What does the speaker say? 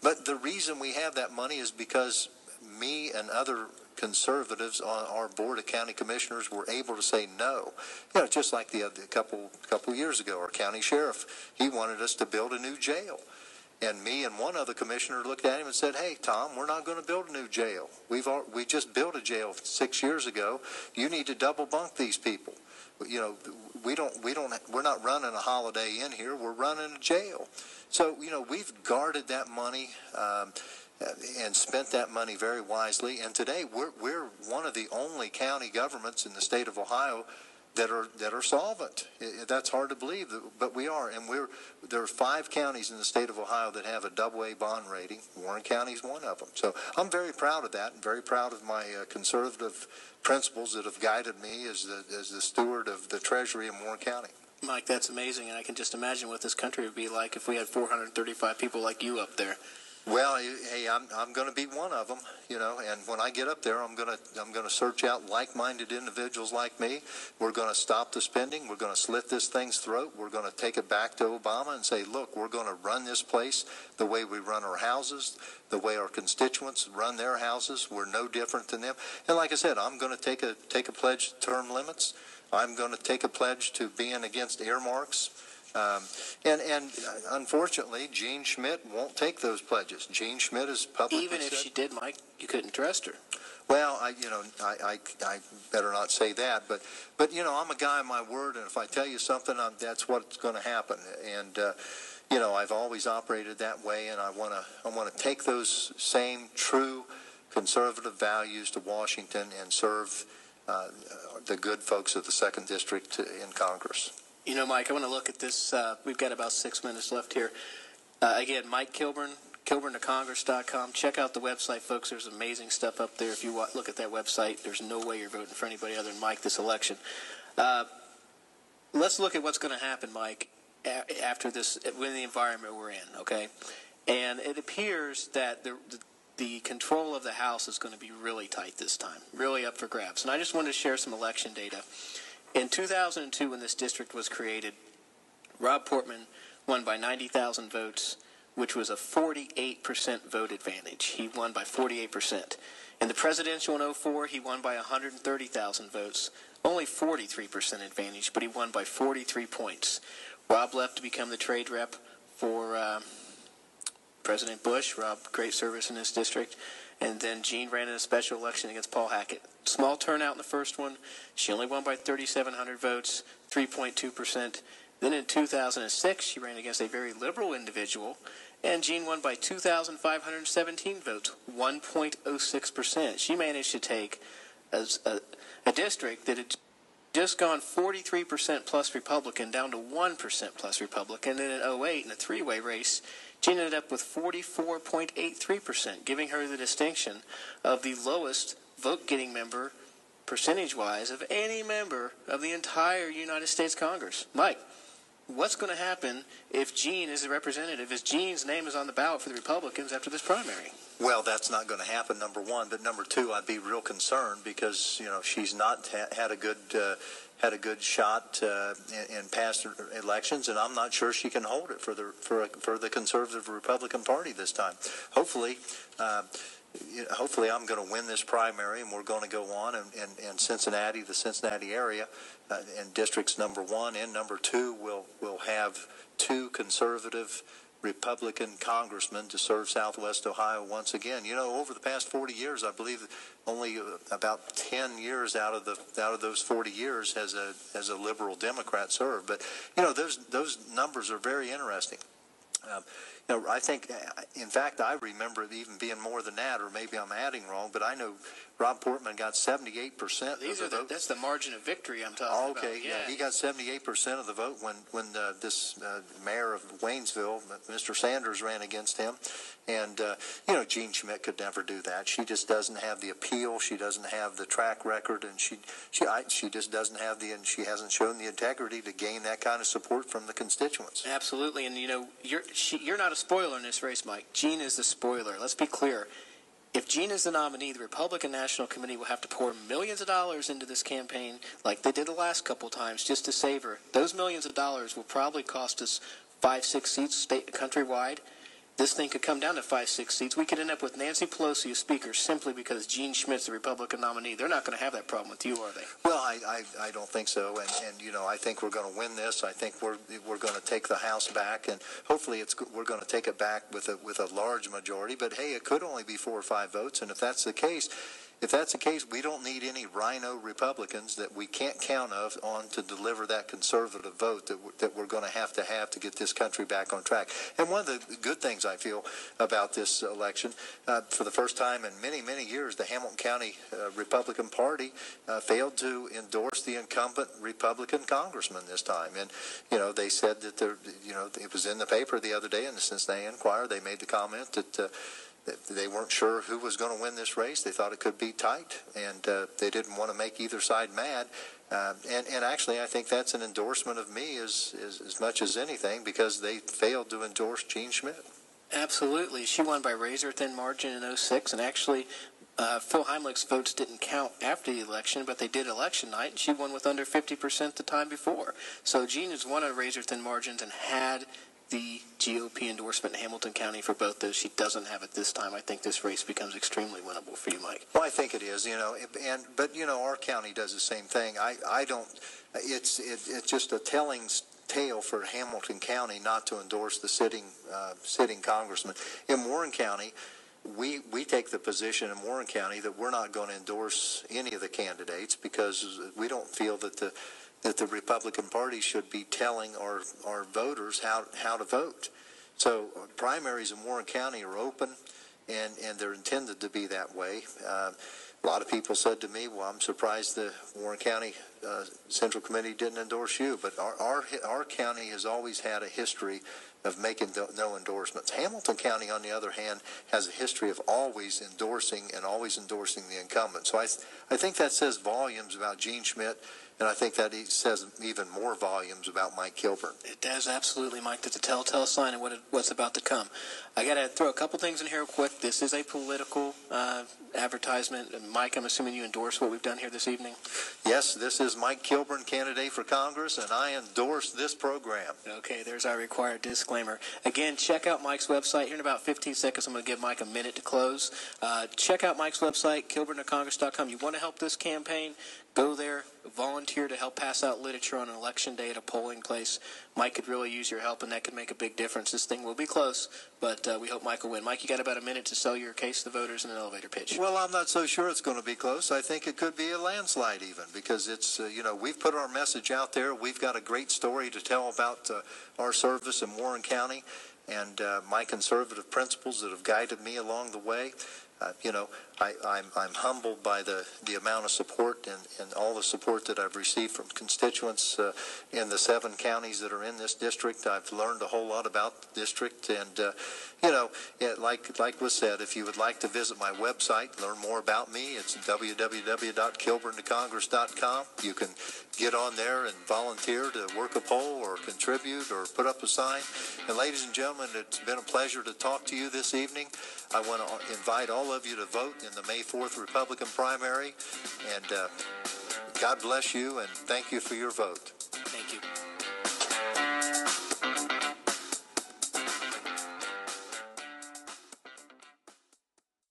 But the reason we have that money is because me and other conservatives on our board of county commissioners were able to say no. You know, just like a couple years ago, our county sheriff, he wanted us to build a new jail. And me and one other commissioner looked at him and said, "Hey, Tom, we're not going to build a new jail. We just built a jail 6 years ago. You need to double bunk these people. You know, we're not running a Holiday Inn here. We're running a jail." So, you know, we've guarded that money and spent that money very wisely. And today we're one of the only county governments in the state of Ohio that are solvent. That's hard to believe, but we are. And there are 5 counties in the state of Ohio that have a AA bond rating. Warren County is one of them. So I'm very proud of that, and very proud of my conservative principles that have guided me as the steward of the Treasury in Warren County. Mike, that's amazing, and I can just imagine what this country would be like if we had 435 people like you up there. Well, hey, I'm going to be one of them, you know. And when I get up there, I'm going to search out like-minded individuals like me. We're going to stop the spending. We're going to slit this thing's throat. We're going to take it back to Obama and say, look, we're going to run this place the way we run our houses, the way our constituents run their houses. We're no different than them. And like I said, I'm going to take a pledge to term limits. I'm going to take a pledge to being against earmarks. And unfortunately, Jean Schmidt won't take those pledges. Jean Schmidt is publicly Even if she did, Mike, you couldn't trust her. Well, I better not say that, but you know, I'm a guy of my word, and if I tell you something, that's what's going to happen. And you know, I've always operated that way, and I want to take those same true conservative values to Washington and serve the good folks of the 2nd District in Congress. You know, Mike, I want to look at this. We've got about 6 minutes left here. Again, Mike Kilburn, KilburnToCongress.com. Check out the website, folks. There's amazing stuff up there. If you look at that website, there's no way you're voting for anybody other than Mike this election. Let's look at what's going to happen, Mike, after this, with the environment we're in, okay? And it appears that the control of the House is going to be really tight this time, really up for grabs. And I just wanted to share some election data. In 2002, when this district was created, Rob Portman won by 90,000 votes, which was a 48% vote advantage. He won by 48%. In the presidential in 2004, he won by 130,000 votes, only 43% advantage, but he won by 43 points. Rob left to become the trade rep for President Bush. Rob, great service in this district. And then Jean ran in a special election against Paul Hackett. Small turnout in the first one. She only won by 3,700 votes, 3.2%. Then in 2006, she ran against a very liberal individual, and Jean won by 2,517 votes, 1.06%. She managed to take a district that had just gone 43% plus Republican down to 1% plus Republican. And then in 2008, in a three-way race, Jean ended up with 44.83%, giving her the distinction of the lowest vote-getting member, percentage-wise, of any member of the entire United States Congress. Mike, what's going to happen if Jean is the representative, if Jean's name is on the ballot for the Republicans after this primary? Well, that's not going to happen, number one. But number two, I'd be real concerned because, you know, she's not had a good shot in past elections, and I'm not sure she can hold it for the conservative Republican Party this time. Hopefully, I'm going to win this primary, and we're going to go on. And Cincinnati, the Cincinnati area, and districts number 1 and number 2 will have 2 conservative Republican congressmen to serve Southwest Ohio once again. You know, over the past 40 years, I believe only about 10 years out of those 40 years has a liberal Democrat served. But you know, those numbers are very interesting. You know, I think, in fact, I remember it even being more than that, or maybe I'm adding wrong, but I know Rob Portman got 78% of the vote. That's the margin of victory I'm talking about. Okay, yeah, he got 78% of the vote when this mayor of Waynesville, Mr. Sanders, ran against him. And, you know, Jean Schmidt could never do that. She just doesn't have the appeal. She doesn't have the track record, and she just doesn't have and she hasn't shown the integrity to gain that kind of support from the constituents. Absolutely, and, you know, you're not a spoiler in this race, Mike. Jean is the spoiler. Let's be clear. If Jean is the nominee, the Republican National Committee will have to pour millions of dollars into this campaign like they did the last couple times just to save her. Those millions of dollars will probably cost us 5-6 seats countrywide. this thing could come down to 5-6 seats. We could end up with Nancy Pelosi as Speaker simply because Gene Schmidt's the Republican nominee. They're not going to have that problem with you, are they? Well, I don't think so, and you know, I think we're going to win this. I think we're going to take the House back, and hopefully we're going to take it back with a large majority. But hey, it could only be 4 or 5 votes, and if that's the case, we don't need any rhino Republicans that we can't count on to deliver that conservative vote that we're going to have to get this country back on track. And one of the good things I feel about this election, for the first time in many, many years, the Hamilton County Republican Party failed to endorse the incumbent Republican congressman this time. And, you know, they said that it was in the paper the other day in the Cincinnati Enquirer. They made the comment that they weren't sure who was going to win this race. They thought it could be tight, and they didn't want to make either side mad. And actually, I think that's an endorsement of me as much as anything, because they failed to endorse Gene Schmidt. Absolutely. She won by razor-thin margin in 2006, and actually Phil Heimlich's votes didn't count after the election, but they did election night, and she won with under 50% the time before. So Gene has won on razor-thin margins and had the GOP endorsement in Hamilton County for both those. She doesn't have it this time. I think this race becomes extremely winnable for you, Mike. Well, I think it is, you know, but you know, our county does the same thing. I don't. It's just a telling tale for Hamilton County not to endorse the sitting congressman. In Warren County, we take the position in Warren County that we're not going to endorse any of the candidates because we don't feel that the Republican Party should be telling our voters how to vote. So primaries in Warren County are open, and they're intended to be that way. A lot of people said to me, well, I'm surprised the Warren County Central Committee didn't endorse you. But our county has always had a history of making no endorsements. Hamilton County, on the other hand, has a history of always endorsing the incumbent. So I think that says volumes about Gene Schmidt, and I think that he says even more volumes about Mike Kilburn. It does, absolutely, Mike. That's a telltale sign of what's about to come. I got to throw a couple things in here real quick. This is a political advertisement. Mike, I'm assuming you endorse what we've done here this evening? Yes, this is Mike Kilburn, candidate for Congress, and I endorse this program. Okay, there's our required disclaimer. Again, check out Mike's website. Here in about 15 seconds, I'm going to give Mike a minute to close. Check out Mike's website, kilburn.congress.com. You want to help this campaign? Go there, volunteer to help pass out literature on an election day at a polling place. Mike could really use your help, and that could make a big difference. This thing will be close, but we hope Mike will win. Mike, you got about a minute to sell your case to the voters in an elevator pitch. Well, I'm not so sure it's going to be close. I think it could be a landslide even, because it's, we've put our message out there. We've got a great story to tell about our service in Warren County and my conservative principles that have guided me along the way. I'm humbled by the amount of support and all the support that I've received from constituents in the 7 counties that are in this district. I've learned a whole lot about the district, and like was said, if you would like to visit my website, learn more about me, it's www.kilburntocongress.com. You can get on there and volunteer to work a poll or contribute or put up a sign. And ladies and gentlemen, it's been a pleasure to talk to you this evening. I want to invite all of you to vote in the May 4th Republican primary, and God bless you, and thank you for your vote.